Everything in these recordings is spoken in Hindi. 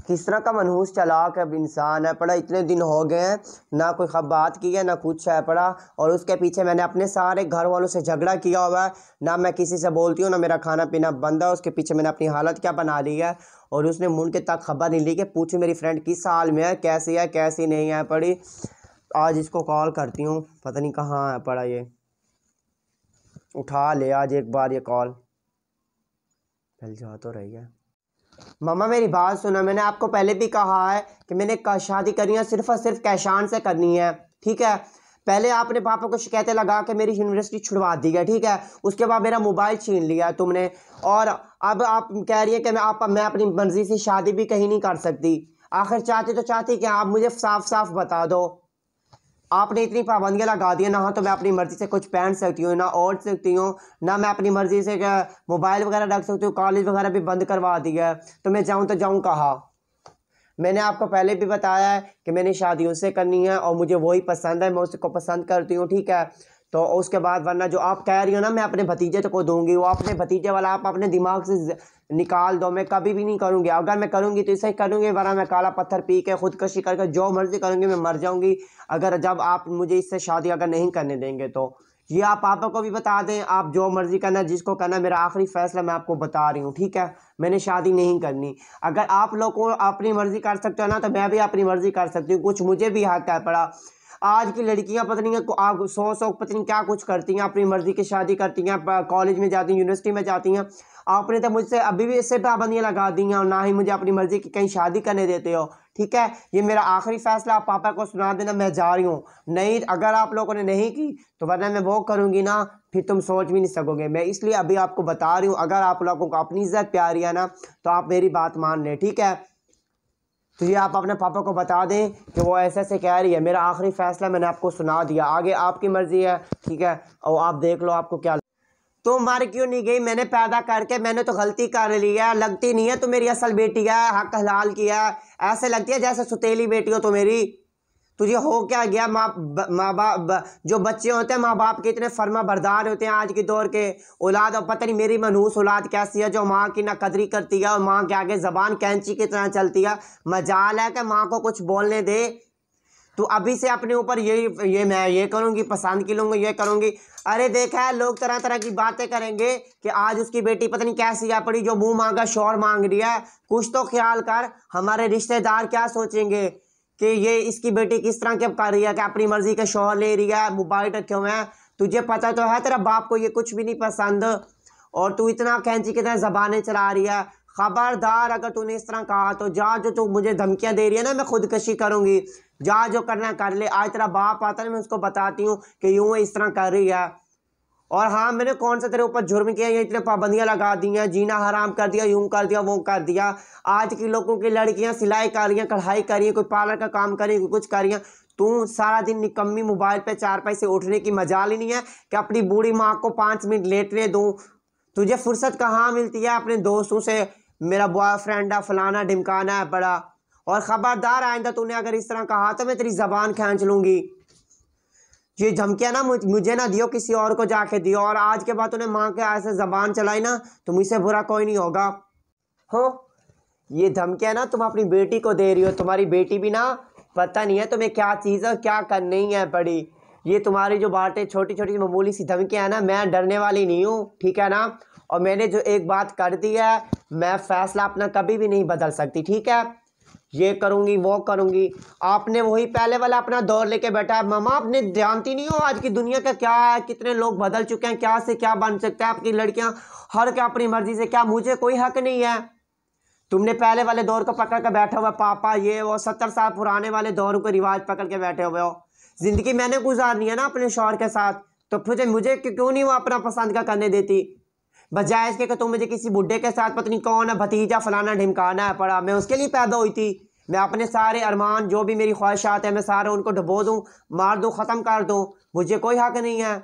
किस तरह का मनहूस चालाक अब इंसान है पड़ा। इतने दिन हो गए हैं ना कोई बात की है ना कुछ है पड़ा, और उसके पीछे मैंने अपने सारे घर वालों से झगड़ा किया हुआ है। ना मैं किसी से बोलती हूँ ना मेरा खाना पीना बंद है। उसके पीछे मैंने अपनी हालत क्या बना ली है, और उसने मुड़ के तक खबर नहीं ली कि पूछी मेरी फ्रेंड किस हाल में है कैसी नहीं है पड़ी। आज इसको कॉल करती हूँ, पता नहीं कहाँ है पड़ा। ये उठा ले आज एक बार ये कॉल, चल जा तो रही है। मामा मेरी बात सुना, मैंने आपको पहले भी कहा है कि मैंने शादी करनी है सिर्फ और सिर्फ कैशान से करनी है, ठीक है। पहले आपने पापा को शिकायतें लगा के मेरी यूनिवर्सिटी छुड़वा दी है, ठीक है। उसके बाद मेरा मोबाइल छीन लिया तुमने, और अब आप कह रही है कि मैं अपनी मर्जी से शादी भी कहीं नहीं कर सकती। आखिर चाहती तो चाहती क्या, आप मुझे साफ साफ बता दो। आपने इतनी पाबंदियां लगा दी है, ना तो मैं अपनी मर्जी से कुछ पहन सकती हूँ, ना ओढ़ सकती हूँ, ना मैं अपनी मर्जी से मोबाइल वगैरह रख सकती हूँ। कॉलेज वगैरह भी बंद करवा दिया है, तो मैं जाऊँ तो जाऊँ कहाँ। मैंने आपको पहले भी बताया है कि मैंने शादी उससे करनी है और मुझे वही पसंद है, मैं उसको पसंद करती हूँ, ठीक है। तो उसके बाद वरना जो आप कह रही हो ना मैं अपने भतीजे को दूंगी, वो अपने भतीजे वाला आप अपने दिमाग से निकाल दो। मैं कभी भी नहीं करूँगी। अगर मैं करूँगी तो इसे ही करूँगी, वरना मैं काला पत्थर पी के खुदकशी करके जो मर्जी करूँगी, मैं मर जाऊँगी अगर जब आप मुझे इससे शादी अगर नहीं करने देंगे तो। ये आप पापा को भी बता दें, आप जो मर्जी करना जिसको करना, मेरा आखिरी फैसला मैं आपको बता रही हूँ, ठीक है। मैंने शादी नहीं करनी। अगर आप लोग को अपनी मर्जी कर सकते हो ना, तो मैं भी अपनी मर्जी कर सकती हूँ। कुछ मुझे भी हक है पड़ा। आज की लड़कियां पता नहीं सौ पता नहीं क्या कुछ करती हैं, अपनी मर्जी की शादी करती हैं, कॉलेज में जाती हैं, यूनिवर्सिटी में जाती हैं। आपने तो मुझसे अभी भी इससे पाबंदियां लगा दी हैं, और ना ही मुझे अपनी मर्जी की कहीं शादी करने देते हो, ठीक है। ये मेरा आखिरी फैसला, आप पापा को सुना देना, मैं जा रही हूँ। नहीं, अगर आप लोगों ने नहीं की तो वरना मैं वो करूँगी ना, फिर तुम सोच भी नहीं सकोगे। मैं इसलिए अभी आपको बता रही हूँ, अगर आप लोगों को अपनी इज्जत प्यारी है ना, तो आप मेरी बात मान लें, ठीक है। तो ये आप अपने पापा को बता दें कि वो ऐसे ऐसे कह रही है। मेरा आखिरी फैसला मैंने आपको सुना दिया, आगे आपकी मर्जी है, ठीक है। और आप देख लो आपको क्या। तो मर क्यों नहीं गई, मैंने पैदा करके मैंने तो गलती कर ली है। लगती नहीं है तो मेरी असल बेटी है, हक हलाल किया है। ऐसे लगती है जैसे सुतेली बेटी हो तो मेरी। तुझे हो क्या गया, माँ बाप जो बच्चे होते हैं माँ बाप के इतने फर्मा बरदार होते हैं आज के दौर के औलाद। और पता नहीं मेरी मनहूस औलाद कैसी है जो माँ की ना कदरी करती है और माँ के आगे जबान कैंची की तरह चलती है। मजाल है कि माँ को कुछ बोलने दे। तो अभी से अपने ऊपर ये मैं ये करूँगी, पसंद की लूँगी, ये करूँगी। अरे देखा है लोग तरह तरह की बातें करेंगे कि आज उसकी बेटी पता नहीं कैसी आ पड़ी जो मुंह मांगा शोर मांग रही है। कुछ तो ख्याल कर, हमारे रिश्तेदार क्या सोचेंगे कि ये इसकी बेटी किस तरह के कर रही है, कि अपनी मर्जी के शोहर ले रही है, मोबाइल रखे हुए हैं। तुझे पता तो है तेरा बाप को ये कुछ भी नहीं पसंद, और तू इतना कैंची की तरह जबानें चला रही है। खबरदार अगर तूने इस तरह कहा तो जा, जो तू मुझे धमकियां दे रही है ना मैं खुदकशी करूंगी, जा जो करना कर ले। आज तेरा बाप आता है मैं उसको बताती हूँ कि यूं इस तरह कर रही है। और हाँ, मैंने कौन सा तेरे ऊपर जुर्म किया, ये इतने पाबंदियां लगा दी हैं, जीना हराम कर दिया, यूं कर दिया, वो कर दिया। आज की लोगों की लड़कियां सिलाई कर रही हैं, कढ़ाई कर रही हैं, कोई पार्लर का काम कर रही है, कोई कुछ कर रही हैं। तू सारा दिन निकम्मी मोबाइल पे 4 पैसे उठने की मजाल ही नहीं है कि अपनी बूढ़ी माँ को 5 मिनट लेटने दूँ। तुझे फुर्सत कहाँ मिलती है अपने दोस्तों से, मेरा बॉयफ्रेंड है, फलाना ढिमकाना है बड़ा। और ख़बरदार आइंदा तूने अगर इस तरह कहा तो मैं तेरी ज़बान खींच लूँगी। ये धमकियाँ ना मुझे ना दियो, किसी और को जाके दियो। और आज के बाद तूने माँ के ऐसे ज़बान चलाई ना तो मुझसे बुरा कोई नहीं होगा। हो, ये धमकियाँ ना तुम अपनी बेटी को दे रही हो। तुम्हारी बेटी भी ना पता नहीं है तुम्हें क्या चीज़ है क्या करनी है बड़ी। ये तुम्हारी जो बातें छोटी छोटी मामूली सी धमकियाँ है ना, मैं डरने वाली नहीं हूँ, ठीक है ना। और मैंने जो एक बात कर दी है, मैं फैसला अपना कभी भी नहीं बदल सकती, ठीक है। ये करूँगी वो करूँगी। आपने वही पहले वाला अपना दौर लेके बैठा है। मामा आपने जानती नहीं हो आज की दुनिया का क्या है, कितने लोग बदल चुके हैं, क्या से क्या बन सकता है। आपकी लड़कियाँ हर क्या अपनी मर्जी से, क्या मुझे कोई हक नहीं है। तुमने पहले वाले दौर को पकड़ कर बैठा हुआ, पापा ये वो 70 साल पुराने वाले दौर को रिवाज पकड़ के बैठे हुए हो। जिंदगी मैंने गुजारनी है ना अपने शौहर के साथ, तो फिर मुझे क्यों नहीं वो अपना पसंद का करने देती। बजाय इसके कि तुम मुझे किसी बुढ़े के साथ पता नहीं कौन है भतीजा फलाना ढिमकाना है पड़ा। मैं उसके लिए पैदा हुई थी। मैं अपने सारे अरमान जो भी मेरी ख्वाहिशात है मैं सारे उनको डबो दूँ, मार दूँ, ख़त्म कर दूँ। मुझे कोई हक नहीं है।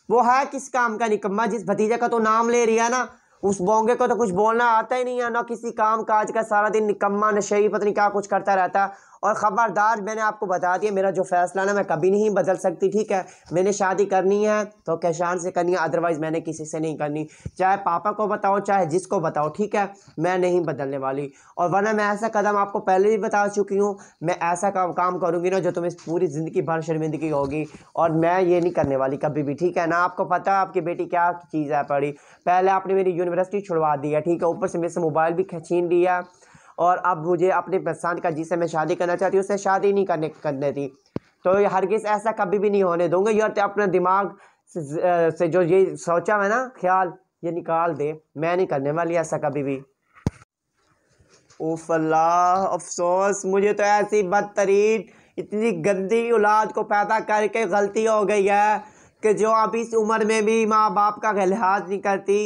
वो है किस काम का निकम्मा, जिस भतीजे का तो नाम ले रही है ना, उस बोंगे को तो कुछ बोलना आता ही नहीं है ना, किसी काम काज का। सारा दिन निकम्मा नशेई पता नहीं क्या कुछ करता रहता है। और ख़बरदार, मैंने आपको बता दिया मेरा जो फ़ैसला ना मैं कभी नहीं बदल सकती, ठीक है। मैंने शादी करनी है तो कैशान से करनी है, अदरवाइज़ मैंने किसी से नहीं करनी, चाहे पापा को बताओ चाहे जिसको बताओ, ठीक है। मैं नहीं बदलने वाली, और वरना मैं ऐसा कदम आपको पहले भी बता चुकी हूँ, मैं ऐसा काम करूँगी ना जो तुम्हें पूरी ज़िंदगी भर शर्मिंदगी होगी, और मैं ये नहीं करने वाली कभी भी, ठीक है ना। आपको पता है आपकी बेटी क्या चीज़ है पड़ी, पहले आपने मेरी यूनिवर्सिटी छुड़वा दी है, ठीक है, ऊपर से मेरे से मोबाइल भी छीन लिया, और अब मुझे अपने पसंद का जिससे मैं शादी करना चाहती हूँ उससे शादी नहीं करने थी। तो ये हरगिज़ ऐसा कभी भी नहीं होने दूंगा। यार तो अपने दिमाग से जो ये सोचा है ना ख्याल, ये निकाल दे, मैं नहीं करने वाली ऐसा कभी भी। उफ अल्लाह, अफसोस, मुझे तो ऐसी बदतरीन इतनी गंदी औलाद को पैदा करके गलती हो गई है कि जो अब इस उम्र में भी माँ बाप का लिहाज नहीं करती।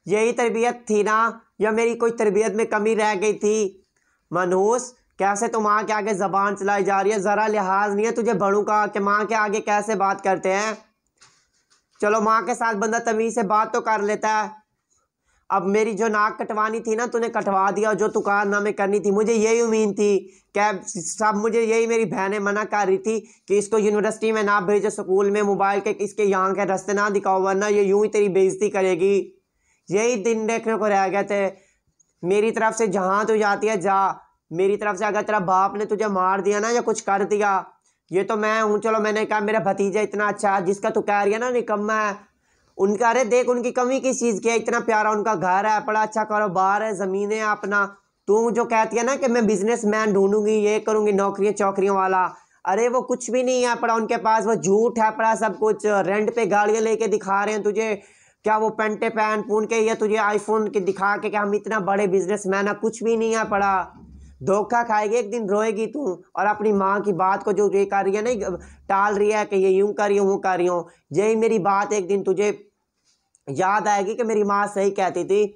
यही तरबियत थी ना, या मेरी कोई तरबियत में कमी रह गई थी? मनहूस, कैसे तो माँ के आगे ज़बान चलाई जा रही है, ज़रा लिहाज नहीं है तुझे बड़ों का कि माँ के आगे कैसे बात करते हैं। चलो माँ के साथ बंदा तमीज़ से बात तो कर लेता है। अब मेरी जो नाक कटवानी थी ना तूने कटवा दिया, जो तू कारनामे करनी थी, मुझे यही उम्मीद थी कि सब, मुझे यही मेरी बहनें मना कर रही थी कि इसको यूनिवर्सिटी में ना भेजो, स्कूल में मोबाइल के इसके यहाँ के रास्ते ना दिखाओ वरना ये यूं ही तेरी बेइज्जती करेगी। यही दिन देखने को रह गए थे। मेरी तरफ से जहाँ तू जाती है जा, मेरी तरफ से अगर तेरा बाप ने तुझे मार दिया ना या कुछ कर दिया, ये तो मैं हूँ। चलो मैंने कहा मेरा भतीजा इतना अच्छा है, जिसका तू कह रही है ना निकम्मा है, उनका, अरे देख उनकी कमी किस चीज़ की है, इतना प्यारा उनका घर है, बड़ा अच्छा कारोबार है, ज़मीनें है अपना। तू जो कहती है ना कि मैं बिजनेसमैन ढूंढूंगी, ये करूंगी, नौकरियां चौकरियों वाला, अरे वो कुछ भी नहीं है पड़ा उनके पास, वो झूठ है पड़ा सब कुछ। रेंट पे गाड़ियां लेके दिखा रहे हैं तुझे, क्या वो पेंटे पहन पून के, या तुझे आईफोन के दिखा के कि हम इतना बड़े बिजनेसमैन है, कुछ भी नहीं है पड़ा। धोखा खाएगी, एक दिन रोएगी तू। और अपनी माँ की बात को जो ये कर रही है ना, टाल रही है कि ये यूं कर रही हूँ, वो कर रही हूँ, यही मेरी बात एक दिन तुझे याद आएगी कि मेरी माँ सही कहती थी,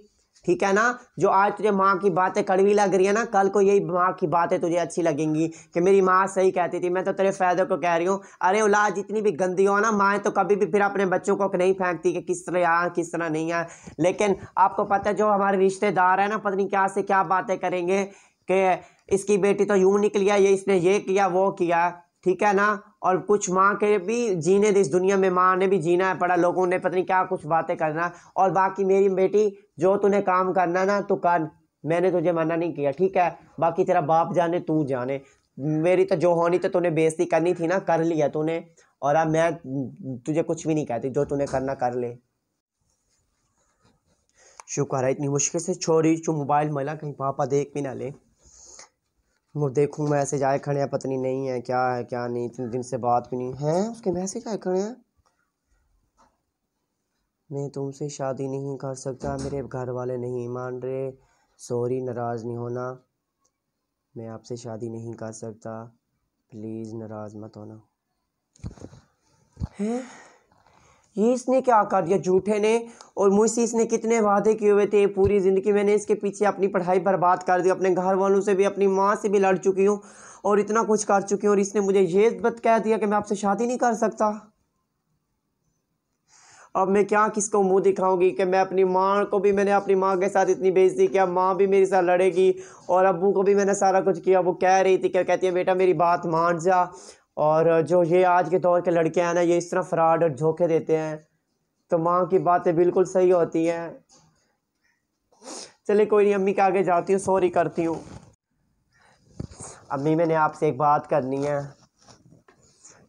ठीक है ना। जो आज तुझे माँ की बातें कड़वी लग रही है ना, कल को यही माँ की बातें तुझे अच्छी लगेंगी कि मेरी माँ सही कहती थी। मैं तो तेरे फायदे को कह रही हूँ। अरे औलाद जितनी भी गंदी हो ना, माँ तो कभी भी फिर अपने बच्चों को नहीं फेंकती कि किस तरह यहाँ किस तरह नहीं है। लेकिन आपको पता है जो हमारे रिश्तेदार है ना, पता नहीं क्या से क्या बातें करेंगे कि इसकी बेटी तो यूँ निकली है, ये इसने ये किया वो किया, ठीक है ना। और कुछ माँ के भी जीने दे, इस दुनिया में माँ ने भी जीना है पड़ा, लोगों ने पता नहीं क्या कुछ बातें करना। और बाकी मेरी बेटी, जो तूने काम करना ना तो कर, मैंने तुझे मना नहीं किया, ठीक है। बाकी तेरा बाप जाने तू जाने, मेरी तो जो होनी तो तूने बेइज्जती करनी थी ना, कर लिया तूने। और अब मैं तुझे कुछ भी नहीं कहती, जो तूने करना कर ले। शुक्र है इतनी मुश्किल से छोड़ी जो मोबाइल मिला, कहीं पापा देख भी ना ले। वो देखूँ मैसेज आए खड़े हैं, पता नहीं है क्या नहीं, इतने दिन से बात भी नहीं है। उसके मैसेज आए खड़े हैं, मैं तुमसे शादी नहीं कर सकता, मेरे घर वाले नहीं मान रहे, सॉरी नाराज़ नहीं होना, मैं आपसे शादी नहीं कर सकता, प्लीज़ नाराज़ मत होना। है ये इसने क्या कर दिया झूठे ने, और मुझसे इसने कितने वादे किए हुए थे पूरी ज़िंदगी, मैंने इसके पीछे अपनी पढ़ाई बर्बाद कर दी, अपने घर वालों से भी, अपनी माँ से भी लड़ चुकी हूँ और इतना कुछ कर चुकी हूँ, और इसने मुझे ये बात कह दिया कि मैं आपसे शादी नहीं कर सकता। अब मैं क्या किसको मुंह दिखाऊंगी कि मैं अपनी माँ को भी, मैंने अपनी माँ के साथ इतनी बेइज्जती किया, माँ भी मेरे साथ लड़ेगी, और अब्बू को भी मैंने सारा कुछ किया। वो कह रही थी, क्या कहती है, बेटा मेरी बात मान जा, और जो ये आज के दौर के लड़के हैं ना, ये इस तरह फ्रॉड और धोखे देते हैं, तो माँ की बातें बिल्कुल सही होती हैं। चले कोई नहीं, अम्मी के आगे जाती हूँ, सॉरी करती हूँ। अम्मी मैंने आपसे एक बात करनी है।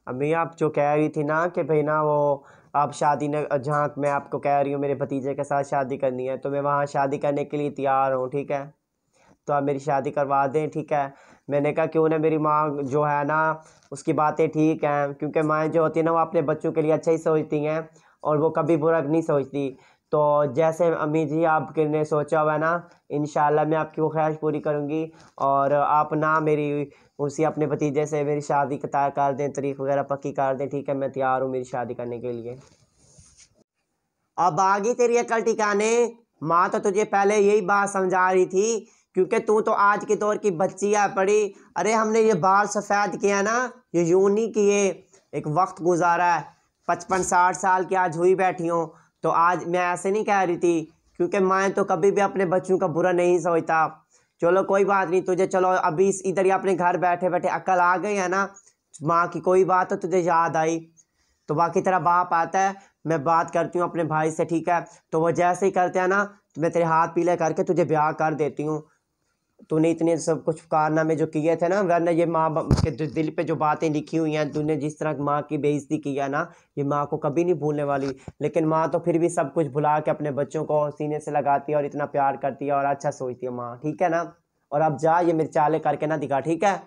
अम्मी आप जो कह रही थी ना कि भाई ना वो आप शादी न, जहाँ मैं आपको कह रही हूँ मेरे भतीजे के साथ शादी करनी है, तो मैं वहाँ शादी करने के लिए तैयार हूँ, ठीक है। तो आप मेरी शादी करवा दें, ठीक है। मैंने कहा क्यों ना, मेरी माँ जो है ना उसकी बातें ठीक हैं, क्योंकि माएँ जो होती हैं ना वो अपने बच्चों के लिए अच्छा ही सोचती हैं और वो कभी बुरा नहीं सोचती। तो जैसे अम्मी जी आपने सोचा हुआ है ना, इंशाल्लाह मैं आपकी वो ख्वाहिश पूरी करूँगी, और आप ना मेरी उसी अपने भतीजे से मेरी शादी तय कर दें, तारीख वगैरह पक्की कर दें, ठीक है। मैं तैयार हूँ मेरी शादी करने के लिए। अब आगे तेरी अकल ठिकाने, माँ तो तुझे पहले यही बात समझा रही थी, क्योंकि तू तो आज के दौर की बच्ची है पड़ी। अरे हमने ये बाल सफ़ेद किया ना, ये यूं नहीं किए, एक वक्त गुजारा है, 55-60 साल की आज हुई बैठी हूँ, तो आज मैं ऐसे नहीं कह रही थी, क्योंकि माँ तो कभी भी अपने बच्चों का बुरा नहीं सोचता। चलो कोई बात नहीं, तुझे चलो अभी इधर ही अपने घर बैठे बैठे अकल आ गई है ना, माँ की कोई बात तो तुझे याद आई। तो बाकी तेरा बाप आता है, मैं बात करती हूँ अपने भाई से, ठीक है? तो वो जैसे ही करते हैं ना, तो मैं तेरे हाथ पीले करके तुझे ब्याह कर देती हूँ। तूने इतने सब कुछ कारनामे जो किए थे ना, वरना ये माँ बाप के दिल पे जो बातें लिखी हुई हैं, तूने जिस तरह माँ की बेइज्जती की है ना, ये माँ को कभी नहीं भूलने वाली। लेकिन माँ तो फिर भी सब कुछ भुला के अपने बच्चों को सीने से लगाती है और इतना प्यार करती है और अच्छा सोचती है माँ, ठीक है ना? और अब जा, ये मेरे चाले करके ना दिखा, ठीक है?